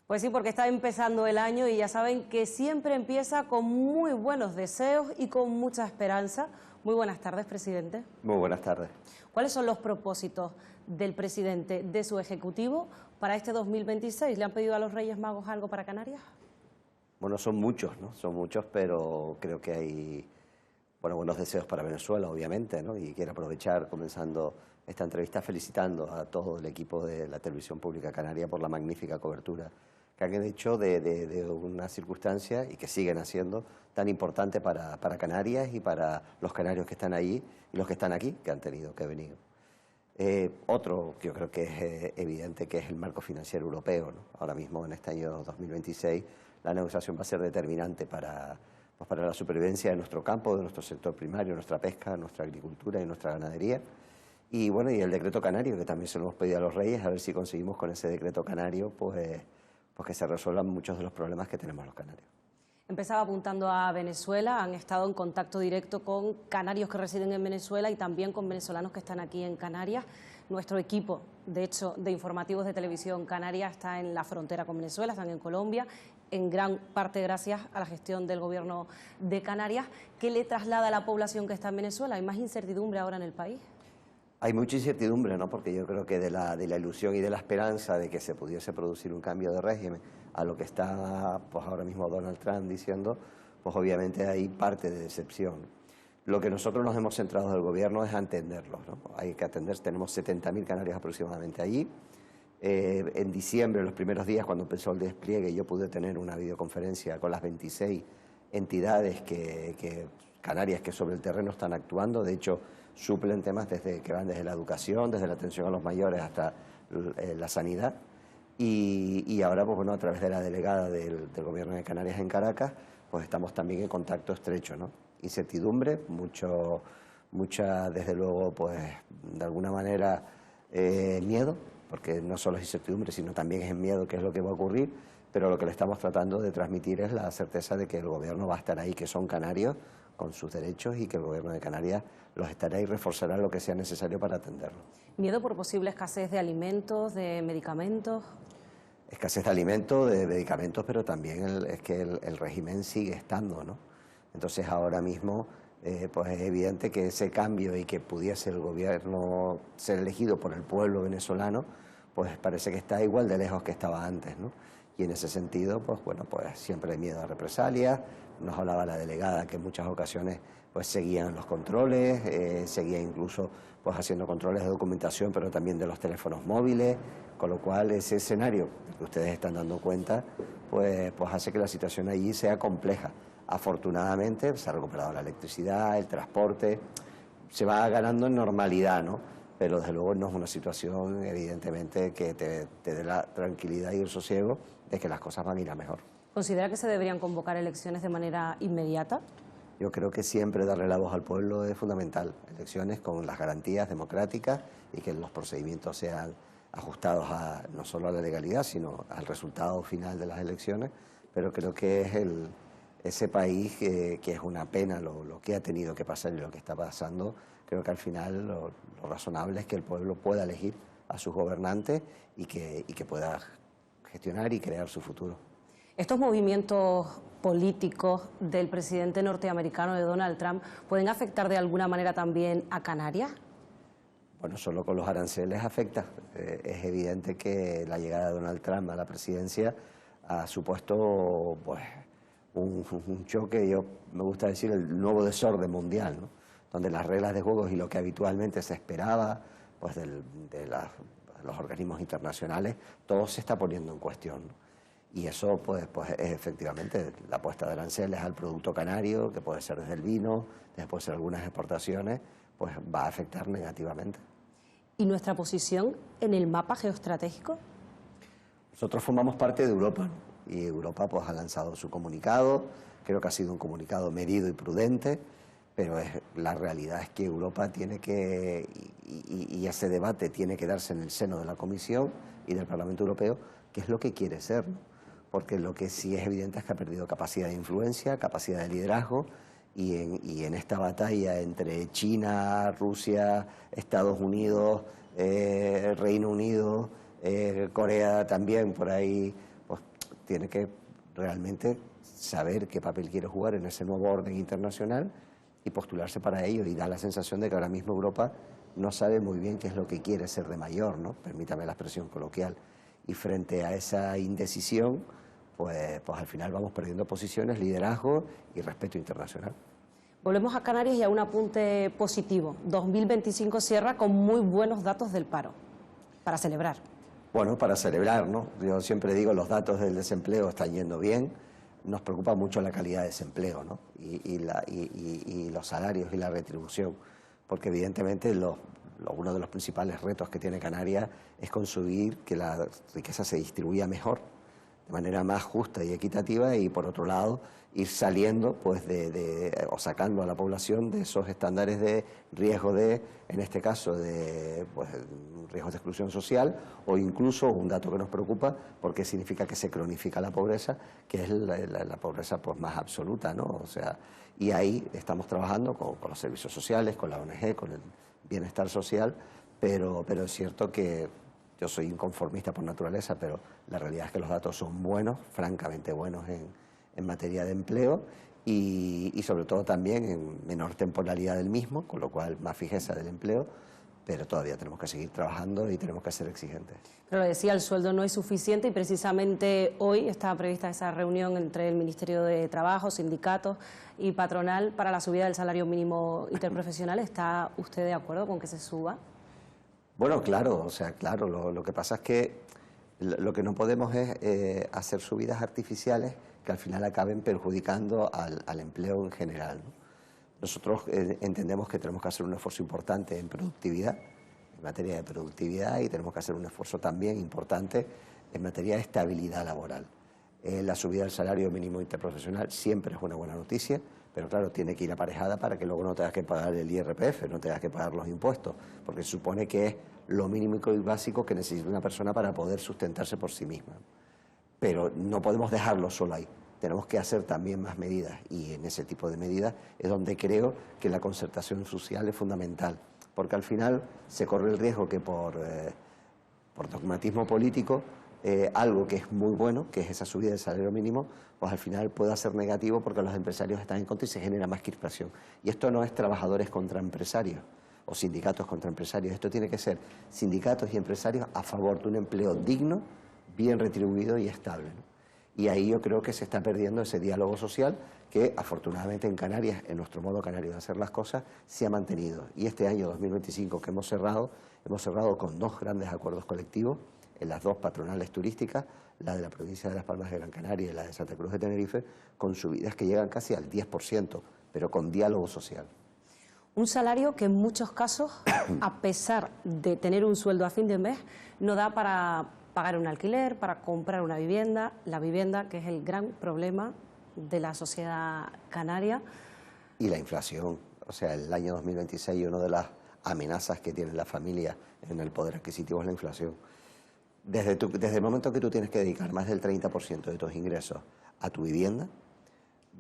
Pues sí, porque está empezando el año y ya saben que siempre empieza con muy buenos deseos y con mucha esperanza. Muy buenas tardes, presidente. Muy buenas tardes. ¿Cuáles son los propósitos del presidente, de su ejecutivo, para este 2026? ¿Le han pedido a los Reyes Magos algo para Canarias? Bueno, son muchos, ¿no? Son muchos, pero creo que hay buenos deseos para Venezuela, obviamente, ¿no? Y quiero aprovechar, comenzando esta entrevista, felicitando a todo el equipo de la Televisión Pública Canaria por la magnífica cobertura que han hecho de una circunstancia y que siguen haciendo tan importante para Canarias y para los canarios que están allí y los que están aquí, que han tenido que venir. Otro que yo creo que es evidente, que es el marco financiero europeo, ¿no? Ahora mismo, en este año 2026, la negociación va a ser determinante para la supervivencia de nuestro campo, de nuestro sector primario, nuestra pesca, nuestra agricultura y nuestra ganadería. Y bueno, y el decreto canario, que también se lo hemos pedido a los Reyes, a ver si conseguimos con ese decreto canario pues que se resuelvan muchos de los problemas que tenemos los canarios. Empezaba apuntando a Venezuela, han estado en contacto directo con canarios que residen en Venezuela y también con venezolanos que están aquí en Canarias. Nuestro equipo, de hecho, de informativos de Televisión Canaria está en la frontera con Venezuela, están en Colombia, en gran parte gracias a la gestión del gobierno de Canarias. ¿Qué le traslada a la población que está en Venezuela? ¿Hay más incertidumbre ahora en el país? Hay mucha incertidumbre, ¿no? Porque yo creo que de la ilusión y de la esperanza de que se pudiese producir un cambio de régimen a lo que está pues ahora mismo Donald Trump diciendo, pues obviamente hay parte de decepción. Lo que nosotros nos hemos centrado del gobierno es a atenderlos, ¿no? Hay que atender, tenemos 70.000 canarios aproximadamente allí. En diciembre, los primeros días, cuando empezó el despliegue, yo pude tener una videoconferencia con las 26 entidades canarias que sobre el terreno están actuando. De hecho, suplen temas que van desde la educación, desde la atención a los mayores hasta la sanidad. Y ahora, pues bueno, a través de la delegada del Gobierno de Canarias en Caracas, pues estamos también en contacto estrecho, ¿no? Incertidumbre, mucha, desde luego, pues de alguna manera miedo, porque no solo es incertidumbre, sino también es miedo qué es lo que va a ocurrir, pero lo que le estamos tratando de transmitir es la certeza de que el gobierno va a estar ahí, que son canarios con sus derechos y que el gobierno de Canarias los estará y reforzará lo que sea necesario para atenderlos. ¿Miedo por posible escasez de alimentos, de medicamentos? Escasez de alimentos, de medicamentos, pero también es que el régimen sigue estando, ¿no? Entonces ahora mismo pues es evidente que ese cambio y que pudiese el gobierno ser elegido por el pueblo venezolano, pues parece que está igual de lejos que estaba antes, ¿no? Y en ese sentido, pues bueno, pues siempre hay miedo a represalias. Nos hablaba la delegada que en muchas ocasiones pues seguían los controles, seguía incluso pues haciendo controles de documentación, pero también de los teléfonos móviles, con lo cual ese escenario del que ustedes están dando cuenta, pues hace que la situación allí sea compleja. Afortunadamente se ha recuperado la electricidad, el transporte, se va ganando en normalidad, ¿no? Pero desde luego no es una situación, evidentemente, que te dé la tranquilidad y el sosiego de que las cosas van a ir a mejor. ¿Considera que se deberían convocar elecciones de manera inmediata? Yo creo que siempre darle la voz al pueblo es fundamental. Elecciones con las garantías democráticas y que los procedimientos sean ajustados no solo a la legalidad, sino al resultado final de las elecciones. Pero creo que es ese país que es una pena lo que ha tenido que pasar y lo que está pasando. Creo que al final lo razonable es que el pueblo pueda elegir a sus gobernantes y que pueda gestionar y crear su futuro. ¿Estos movimientos políticos del presidente norteamericano, de Donald Trump, pueden afectar de alguna manera también a Canarias? Bueno, solo con los aranceles afecta. Es evidente que la llegada de Donald Trump a la presidencia ha supuesto pues un choque, yo me gusta decir, el nuevo desorden mundial, ¿no? Donde las reglas de juego y lo que habitualmente se esperaba pues de los organismos internacionales, todo se está poniendo en cuestión, ¿no? Y eso pues es efectivamente la puesta de aranceles al producto canario, que puede ser desde el vino, después de algunas exportaciones, pues va a afectar negativamente. ¿Y nuestra posición en el mapa geoestratégico? Nosotros formamos parte de Europa, ¿no? Y Europa pues ha lanzado su comunicado, creo que ha sido un comunicado medido y prudente, pero la realidad es que Europa tiene que, y ese debate tiene que darse en el seno de la Comisión y del Parlamento Europeo, qué es lo que quiere ser, ¿no? Porque lo que sí es evidente es que ha perdido capacidad de influencia, capacidad de liderazgo, y en esta batalla entre China, Rusia, Estados Unidos, Reino Unido, Corea también por ahí, pues tiene que realmente saber qué papel quiere jugar en ese nuevo orden internacional y postularse para ello, y da la sensación de que ahora mismo Europa no sabe muy bien qué es lo que quiere ser de mayor, ¿no? Permítame la expresión coloquial. Y frente a esa indecisión, pues al final vamos perdiendo posiciones, liderazgo y respeto internacional. Volvemos a Canarias y a un apunte positivo. 2025 cierra con muy buenos datos del paro, para celebrar. Bueno, para celebrar, ¿no? Yo siempre digo, los datos del desempleo están yendo bien. Nos preocupa mucho la calidad de desempleo, ¿no? Y los salarios y la retribución, porque evidentemente uno de los principales retos que tiene Canarias es conseguir que la riqueza se distribuya mejor, de manera más justa y equitativa, y por otro lado ir saliendo pues o sacando a la población de esos estándares de riesgo en este caso de riesgos de exclusión social, o incluso un dato que nos preocupa porque significa que se cronifica la pobreza, que es la pobreza pues más absoluta, ¿no? O sea, y ahí estamos trabajando con los servicios sociales, con la ONG, con el bienestar social, pero es cierto que yo soy inconformista por naturaleza, pero la realidad es que los datos son buenos, francamente buenos en materia de empleo, y sobre todo también en menor temporalidad del mismo, con lo cual más fijeza del empleo, pero todavía tenemos que seguir trabajando y tenemos que ser exigentes. Pero lo decía, el sueldo no es suficiente y precisamente hoy estaba prevista esa reunión entre el Ministerio de Trabajo, sindicatos y patronal para la subida del salario mínimo interprofesional. ¿Está usted de acuerdo con que se suba? Bueno, claro, o sea, claro, lo que pasa es que lo que no podemos es hacer subidas artificiales que al final acaben perjudicando al empleo en general, ¿no? Nosotros entendemos que tenemos que hacer un esfuerzo importante en productividad, en materia de productividad, y tenemos que hacer un esfuerzo también importante en materia de estabilidad laboral. La subida del salario mínimo interprofesional siempre es una buena noticia, pero claro, tiene que ir aparejada para que luego no tengas que pagar el IRPF, no tengas que pagar los impuestos, porque se supone que es lo mínimo y básico que necesita una persona para poder sustentarse por sí misma. Pero no podemos dejarlo solo ahí. Tenemos que hacer también más medidas, y en ese tipo de medidas es donde creo que la concertación social es fundamental, porque al final se corre el riesgo que por dogmatismo político algo que es muy bueno, que es esa subida del salario mínimo, pues al final pueda ser negativo porque los empresarios están en contra y se genera más crispación. Y esto no es trabajadores contra empresarios o sindicatos contra empresarios, esto tiene que ser sindicatos y empresarios a favor de un empleo digno, bien retribuido y estable, ¿no? Y ahí yo creo que se está perdiendo ese diálogo social que afortunadamente en Canarias, en nuestro modo canario de hacer las cosas, se ha mantenido. Y este año 2025 que hemos cerrado con 2 grandes acuerdos colectivos en las 2 patronales turísticas, la de la provincia de Las Palmas de Gran Canaria y la de Santa Cruz de Tenerife, con subidas que llegan casi al 10%, pero con diálogo social. Un salario que en muchos casos, a pesar de tener un sueldo a fin de mes, no da para pagar un alquiler, para comprar una vivienda, la vivienda, que es el gran problema de la sociedad canaria. Y la inflación, o sea, el año 2026, una de las amenazas que tiene la familia en el poder adquisitivo es la inflación. Desde el momento que tú tienes que dedicar más del 30% de tus ingresos a tu vivienda,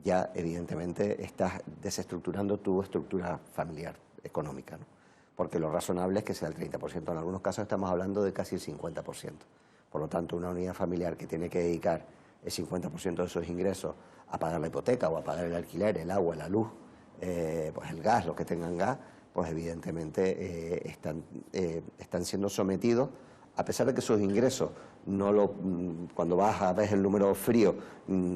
ya evidentemente estás desestructurando tu estructura familiar, económica, ¿no? Porque lo razonable es que sea el 30%, en algunos casos estamos hablando de casi el 50%. Por lo tanto, una unidad familiar que tiene que dedicar el 50% de sus ingresos a pagar la hipoteca o a pagar el alquiler, el agua, la luz, pues el gas, los que tengan gas, pues evidentemente están siendo sometidos, a pesar de que sus ingresos, cuando vas a ver el número frío,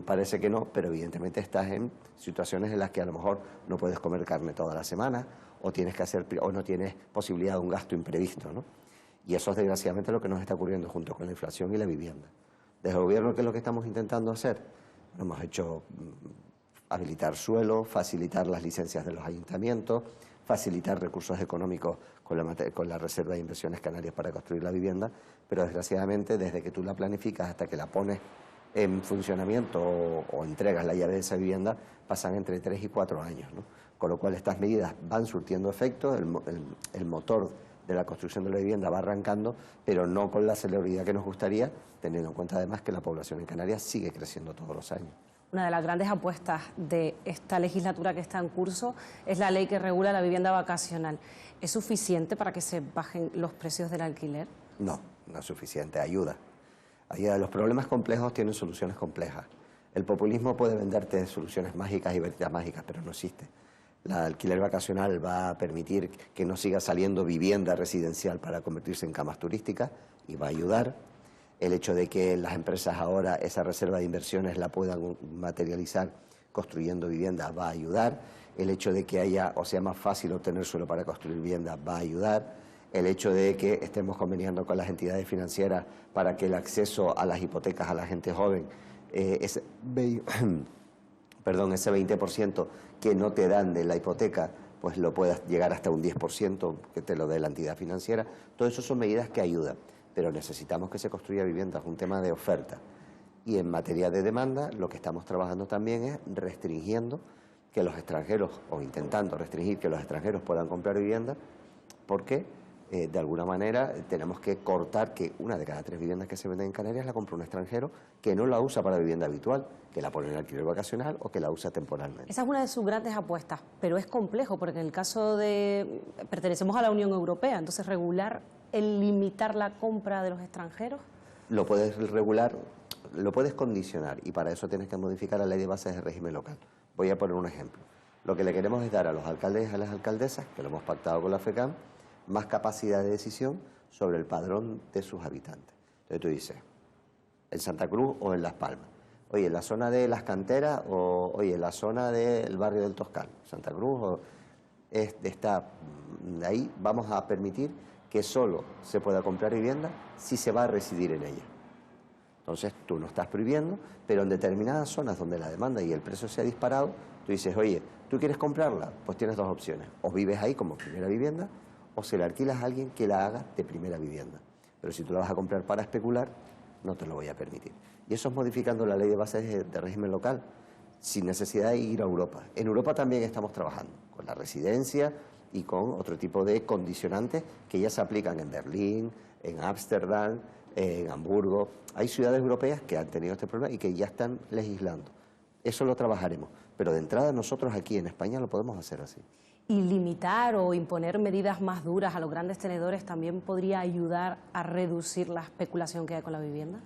parece que no, pero evidentemente estás en situaciones en las que a lo mejor no puedes comer carne toda la semana, o no tienes posibilidad de un gasto imprevisto, ¿no? Y eso es desgraciadamente lo que nos está ocurriendo junto con la inflación y la vivienda. Desde el gobierno, ¿qué es lo que estamos intentando hacer? Hemos hecho habilitar suelo, facilitar las licencias de los ayuntamientos, facilitar recursos económicos con la Reserva de Inversiones Canarias para construir la vivienda, pero desgraciadamente desde que tú la planificas hasta que la pones en funcionamiento o entregas la llave de esa vivienda, pasan entre 3 y 4 años, ¿no? Con lo cual estas medidas van surtiendo efecto, el motor de la construcción de la vivienda va arrancando, pero no con la celeridad que nos gustaría, teniendo en cuenta además que la población en Canarias sigue creciendo todos los años. Una de las grandes apuestas de esta legislatura que está en curso es la ley que regula la vivienda vacacional. ¿Es suficiente para que se bajen los precios del alquiler? No, no es suficiente, ayuda. Los problemas complejos tienen soluciones complejas. El populismo puede venderte soluciones mágicas y veritas mágicas, pero no existe. El alquiler vacacional va a permitir que no siga saliendo vivienda residencial para convertirse en camas turísticas y va a ayudar. El hecho de que las empresas ahora esa reserva de inversiones la puedan materializar construyendo viviendas va a ayudar. El hecho de que haya o sea más fácil obtener suelo para construir viviendas va a ayudar. El hecho de que estemos conveniando con las entidades financieras para que el acceso a las hipotecas a la gente joven, ese 20% que no te dan de la hipoteca, pues lo puedas llegar hasta un 10% que te lo dé la entidad financiera. Todo eso son medidas que ayudan, pero necesitamos que se construya vivienda, es un tema de oferta. Y en materia de demanda, lo que estamos trabajando también es restringiendo que los extranjeros, o intentando restringir que los extranjeros puedan comprar vivienda, porque de alguna manera tenemos que cortar que una de cada 3 viviendas que se venden en Canarias la compra un extranjero que no la usa para vivienda habitual, que la pone en alquiler vacacional o que la usa temporalmente. Esa es una de sus grandes apuestas, pero es complejo porque en el caso de... pertenecemos a la Unión Europea, entonces regular el limitar la compra de los extranjeros. Lo puedes regular, lo puedes condicionar y para eso tienes que modificar la ley de bases de régimen local. Voy a poner un ejemplo. Lo que le queremos es dar a los alcaldes y a las alcaldesas, que lo hemos pactado con la FECAM, más capacidad de decisión sobre el padrón de sus habitantes. Entonces tú dices, en Santa Cruz o en Las Palmas. Oye, en la zona de Las Canteras o, oye, en la zona del barrio del Toscal, Santa Cruz, ahí vamos a permitir que solo se pueda comprar vivienda si se va a residir en ella. Entonces tú no estás prohibiendo, pero en determinadas zonas donde la demanda y el precio se ha disparado, tú dices, oye, ¿tú quieres comprarla? Pues tienes 2 opciones. O vives ahí como primera vivienda, o se la alquilas a alguien que la haga de primera vivienda. Pero si tú la vas a comprar para especular, no te lo voy a permitir. Y eso es modificando la ley de bases de régimen local, sin necesidad de ir a Europa. En Europa también estamos trabajando con la residencia y con otro tipo de condicionantes que ya se aplican en Berlín, en Ámsterdam, en Hamburgo. Hay ciudades europeas que han tenido este problema y que ya están legislando. Eso lo trabajaremos, pero de entrada nosotros aquí en España lo podemos hacer así. Y limitar o imponer medidas más duras a los grandes tenedores también podría ayudar a reducir la especulación que hay con la vivienda.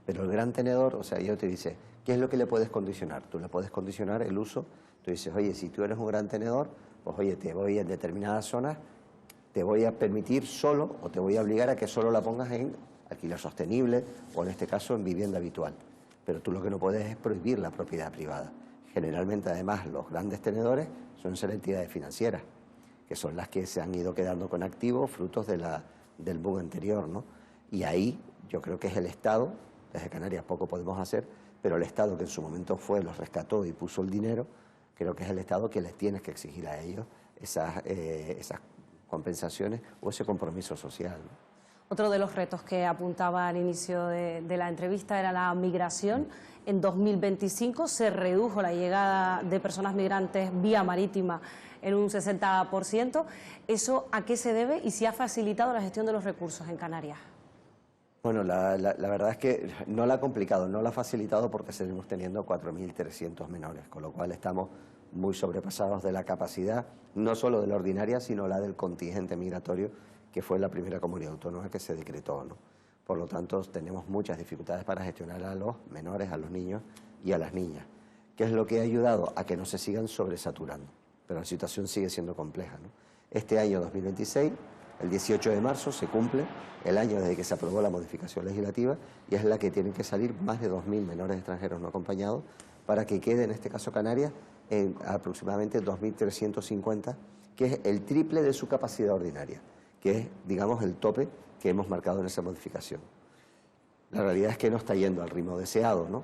Pero el gran tenedor, o sea, yo te dice, ¿qué es lo que le puedes condicionar? Tú le puedes condicionar el uso. Tú dices, oye, si tú eres un gran tenedor, pues oye, te voy en determinadas zonas, te voy a permitir solo o te voy a obligar a que solo la pongas en alquiler sostenible o en este caso en vivienda habitual. Pero tú lo que no puedes es prohibir la propiedad privada. Generalmente, además, los grandes tenedores suelen ser entidades financieras, que son las que se han ido quedando con activos frutos del boom anterior, ¿no? Y ahí yo creo que es el Estado, desde Canarias poco podemos hacer, pero el Estado que en su momento los rescató y puso el dinero, creo que es el Estado que les tienes que exigir a ellos esas compensaciones o ese compromiso social, ¿no? Otro de los retos que apuntaba al inicio de la entrevista era la migración. En 2025 se redujo la llegada de personas migrantes vía marítima en un 60%. ¿Eso a qué se debe y si ha facilitado la gestión de los recursos en Canarias? Bueno, la verdad es que no la ha complicado, no la ha facilitado porque seguimos teniendo 4.300 menores, con lo cual estamos muy sobrepasados de la capacidad, no solo de la ordinaria, sino la del contingente migratorio, que fue la primera comunidad autónoma que se decretó, ¿no? Por lo tanto, tenemos muchas dificultades para gestionar a los menores, a los niños y a las niñas. ¿Qué es lo que ha ayudado? A que no se sigan sobresaturando, pero la situación sigue siendo compleja, ¿no? Este año 2026, el 18 de marzo, se cumple el año desde que se aprobó la modificación legislativa y es la que tienen que salir más de 2.000 menores extranjeros no acompañados para que quede, en este caso Canarias, en aproximadamente 2.350, que es el triple de su capacidad ordinaria, que es, digamos, el tope que hemos marcado en esa modificación. La realidad es que no está yendo al ritmo deseado, ¿no?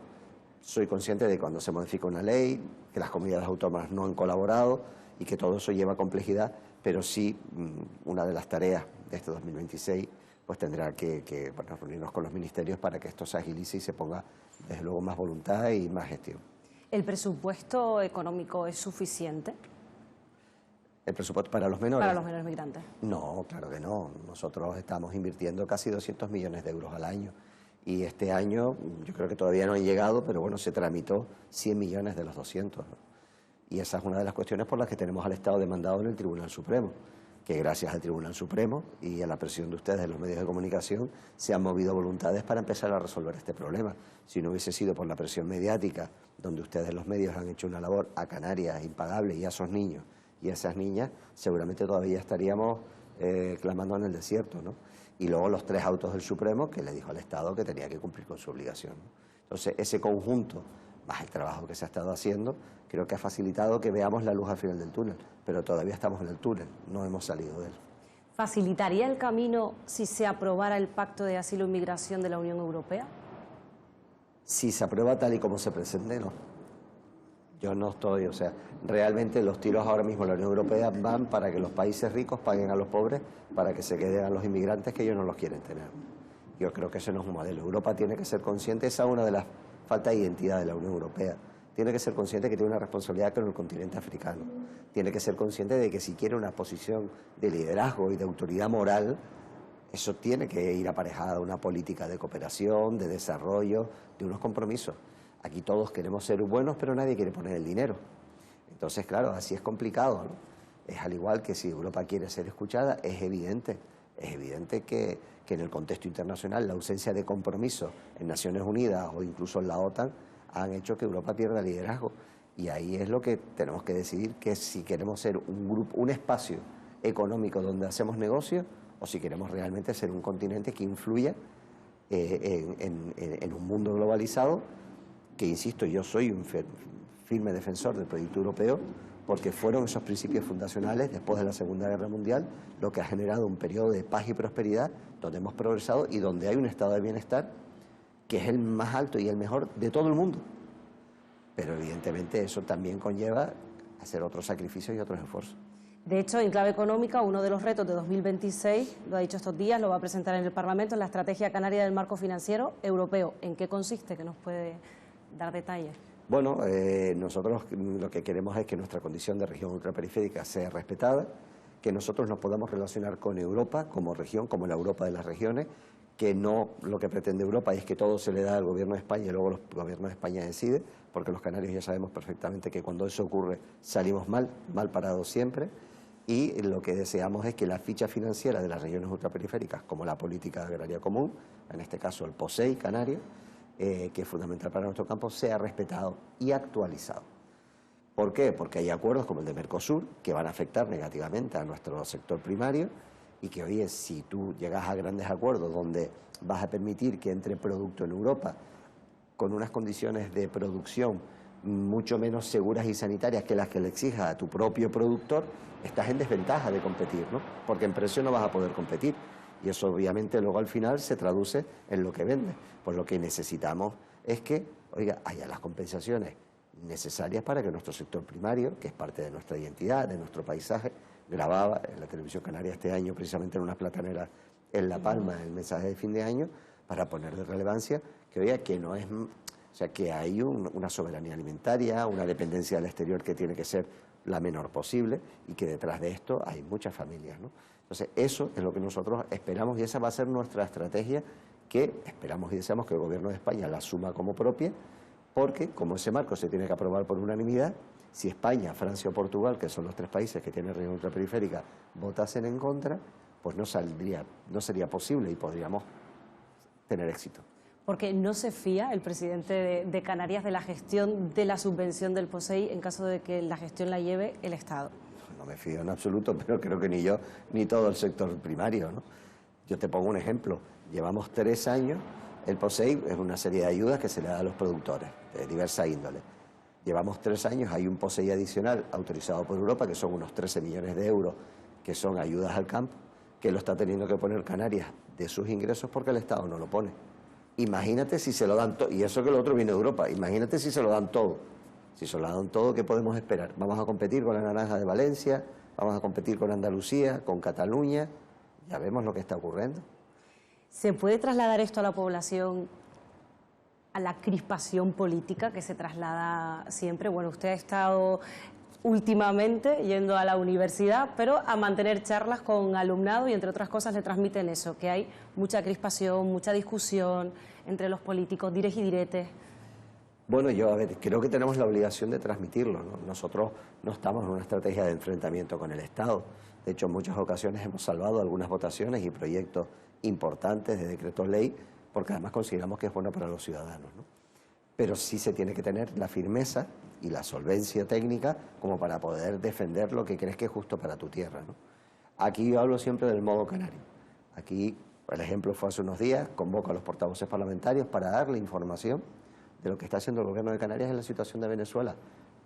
Soy consciente de que cuando se modifica una ley, que las comunidades autónomas no han colaborado y que todo eso lleva complejidad, pero sí una de las tareas de este 2026 pues tendrá que reunirnos con los ministerios para que esto se agilice y se ponga, desde luego, más voluntad y más gestión. ¿El presupuesto económico es suficiente? ¿El presupuesto para los menores? Para los menores migrantes. No, claro que no. Nosotros estamos invirtiendo casi 200 millones de euros al año. Y este año, yo creo que todavía no han llegado, pero bueno, se tramitó 100 millones de los 200, ¿no? Y esa es una de las cuestiones por las que tenemos al Estado demandado en el Tribunal Supremo, que gracias al Tribunal Supremo y a la presión de ustedes en los medios de comunicación se han movido voluntades para empezar a resolver este problema. Si no hubiese sido por la presión mediática, donde ustedes los medios han hecho una labor a Canarias impagable y a esos niños y a esas niñas, seguramente todavía estaríamos clamando en el desierto, ¿no? Y luego los 3 autos del Supremo que le dijo al Estado que tenía que cumplir con su obligación, ¿no? Entonces, ese conjunto, más el trabajo que se ha estado haciendo, creo que ha facilitado que veamos la luz al final del túnel, pero todavía estamos en el túnel, no hemos salido de él. ¿Facilitaría el camino si se aprobara el Pacto de Asilo e Inmigración de la Unión Europea? Si se aprueba tal y como se presente, no. Yo no estoy, o sea, realmente los tiros ahora mismo en la Unión Europea van para que los países ricos paguen a los pobres para que se queden a los inmigrantes que ellos no los quieren tener. Yo creo que ese no es un modelo. Europa tiene que ser consciente, esa es una de las faltas de identidad de la Unión Europea. Tiene que ser consciente que tiene una responsabilidad con el continente africano. Tiene que ser consciente de que si quiere una posición de liderazgo y de autoridad moral, eso tiene que ir aparejada a una política de cooperación, de desarrollo, de unos compromisos. Aquí todos queremos ser buenos, pero nadie quiere poner el dinero. Entonces, claro, así es complicado, ¿no? Es al igual que si Europa quiere ser escuchada, es evidente que en el contexto internacional la ausencia de compromiso en Naciones Unidas o incluso en la OTAN han hecho que Europa pierda liderazgo. Y ahí es lo que tenemos que decidir, que si queremos ser un grupo, un espacio económico donde hacemos negocios, o si queremos realmente ser un continente que influya en un mundo globalizado, que insisto, yo soy un firme defensor del proyecto europeo, porque fueron esos principios fundacionales después de la Segunda Guerra Mundial lo que ha generado un periodo de paz y prosperidad donde hemos progresado y donde hay un estado de bienestar que es el más alto y el mejor de todo el mundo. Pero evidentemente eso también conlleva hacer otros sacrificios y otros esfuerzos. De hecho, en clave económica, uno de los retos de 2026, lo ha dicho estos días, lo va a presentar en el Parlamento, es la Estrategia Canaria del Marco Financiero Europeo. ¿En qué consiste? ¿Que nos puede dar detalles? Bueno, nosotros lo que queremos es que nuestra condición de región ultraperiférica sea respetada, que nosotros nos podamos relacionar con Europa como región, como la Europa de las regiones, que no lo que pretende Europa es que todo se le da al gobierno de España y luego el gobierno de España decide, porque los canarios ya sabemos perfectamente que cuando eso ocurre salimos mal parados siempre, y lo que deseamos es que la ficha financiera de las regiones ultraperiféricas, como la política agraria común, en este caso el POSEI canario, que es fundamental para nuestro campo, sea respetado y actualizado. ¿Por qué? Porque hay acuerdos como el de Mercosur que van a afectar negativamente a nuestro sector primario y que, oye, si tú llegas a grandes acuerdos donde vas a permitir que entre producto en Europa con unas condiciones de producción mucho menos seguras y sanitarias que las que le exijas a tu propio productor, estás en desventaja de competir, ¿no? Porque en precio no vas a poder competir. Y eso obviamente luego al final se traduce en lo que vende. Pues lo que necesitamos es que, oiga, haya las compensaciones necesarias para que nuestro sector primario, que es parte de nuestra identidad, de nuestro paisaje, grababa en la televisión canaria este año precisamente en unas plataneras en La Palma el mensaje de fin de año para poner de relevancia que, oiga, que no es, o sea, que hay una soberanía alimentaria, una dependencia del exterior que tiene que ser la menor posible y que detrás de esto hay muchas familias, ¿no? Entonces, eso es lo que nosotros esperamos y esa va a ser nuestra estrategia que esperamos y deseamos que el Gobierno de España la asuma como propia, porque como ese marco se tiene que aprobar por unanimidad, si España, Francia o Portugal, que son los 3 países que tienen región ultraperiférica, votasen en contra, pues no sería posible y podríamos tener éxito. Porque no se fía el presidente de Canarias de la gestión de la subvención del POSEI en caso de que la gestión la lleve el Estado. No me fío en absoluto, pero creo que ni yo ni todo el sector primario, ¿no? Yo te pongo un ejemplo. Llevamos 3 años, el POSEI es una serie de ayudas que se le da a los productores de diversa índole. Llevamos 3 años, hay un POSEI adicional autorizado por Europa, que son unos 13 millones de euros, que son ayudas al campo, que lo está teniendo que poner Canarias de sus ingresos porque el Estado no lo pone. Imagínate si se lo dan todo, y eso que lo otro viene de Europa, imagínate si se lo dan todo. Si se lo dan todo, ¿qué podemos esperar? Vamos a competir con la naranja de Valencia, vamos a competir con Andalucía, con Cataluña, ya vemos lo que está ocurriendo. ¿Se puede trasladar esto a la población, a la crispación política que se traslada siempre? Bueno, usted ha estado últimamente yendo a la universidad, pero a mantener charlas con alumnado y entre otras cosas le transmiten eso, que hay mucha crispación, mucha discusión entre los políticos, dires y diretes. Bueno, yo a ver, creo que tenemos la obligación de transmitirlo, ¿no? Nosotros no estamos en una estrategia de enfrentamiento con el Estado. De hecho, en muchas ocasiones hemos salvado algunas votaciones y proyectos importantes de decretos ley, porque además consideramos que es bueno para los ciudadanos, ¿no? Pero sí se tiene que tener la firmeza y la solvencia técnica como para poder defender lo que crees que es justo para tu tierra, ¿no? Aquí yo hablo siempre del modo canario. Aquí, el ejemplo fue hace unos días, convoco a los portavoces parlamentarios para darle información de lo que está haciendo el gobierno de Canarias en la situación de Venezuela.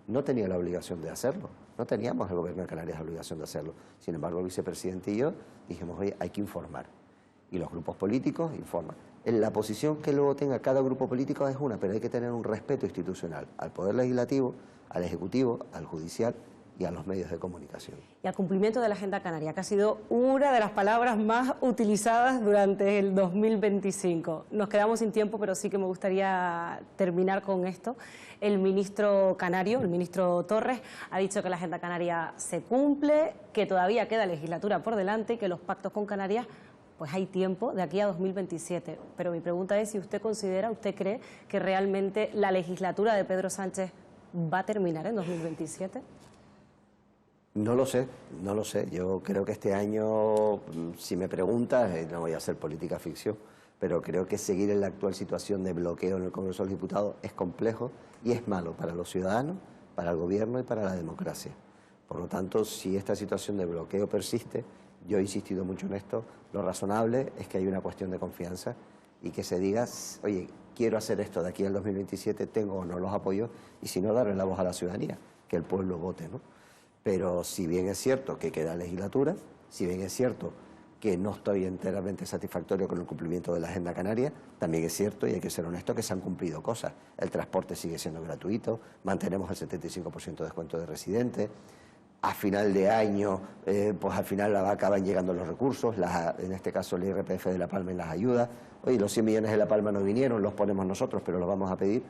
No tenía la obligación de hacerlo, no teníamos el gobierno de Canarias la obligación de hacerlo. Sin embargo, el vicepresidente y yo dijimos, oye, hay que informar. Y los grupos políticos informan. La posición que luego tenga cada grupo político es una, pero hay que tener un respeto institucional al Poder Legislativo, al Ejecutivo, al Judicial y a los medios de comunicación. Y al cumplimiento de la Agenda Canaria, que ha sido una de las palabras más utilizadas durante el 2025. Nos quedamos sin tiempo, pero sí que me gustaría terminar con esto. El ministro canario, el ministro Torres, ha dicho que la Agenda Canaria se cumple, que todavía queda legislatura por delante y que los pactos con Canarias, pues hay tiempo de aquí a 2027. Pero mi pregunta es si usted considera, usted cree que realmente la legislatura de Pedro Sánchez va a terminar en 2027. No lo sé, no lo sé. Yo creo que este año, si me preguntas, no voy a hacer política ficción, pero creo que seguir en la actual situación de bloqueo en el Congreso de los Diputados es complejo y es malo para los ciudadanos, para el gobierno y para la democracia. Por lo tanto, si esta situación de bloqueo persiste, yo he insistido mucho en esto, lo razonable es que haya una cuestión de confianza y que se diga, oye, quiero hacer esto de aquí al 2027, tengo o no los apoyos, y si no, darle la voz a la ciudadanía, que el pueblo vote, ¿no? Pero si bien es cierto que queda legislatura, si bien es cierto que no estoy enteramente satisfactorio con el cumplimiento de la Agenda Canaria, también es cierto, y hay que ser honesto, que se han cumplido cosas. El transporte sigue siendo gratuito, mantenemos el 75% de descuento de residentes, a final de año, pues al final acaban llegando los recursos, en este caso el IRPF de La Palma en las ayudas. Oye, los 100 millones de La Palma no vinieron, los ponemos nosotros, pero los vamos a pedir.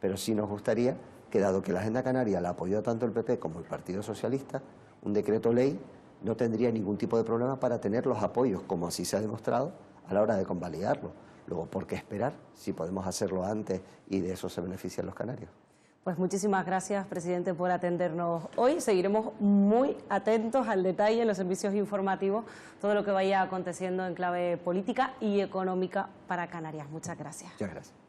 Pero sí nos gustaría que, dado que la Agenda Canaria la apoyó tanto el PP como el Partido Socialista, un decreto ley no tendría ningún tipo de problema para tener los apoyos, como así se ha demostrado, a la hora de convalidarlo. Luego, ¿por qué esperar si podemos hacerlo antes y de eso se benefician los canarios? Pues muchísimas gracias, presidente, por atendernos hoy. Seguiremos muy atentos al detalle en los servicios informativos, todo lo que vaya aconteciendo en clave política y económica para Canarias. Muchas gracias. Muchas gracias.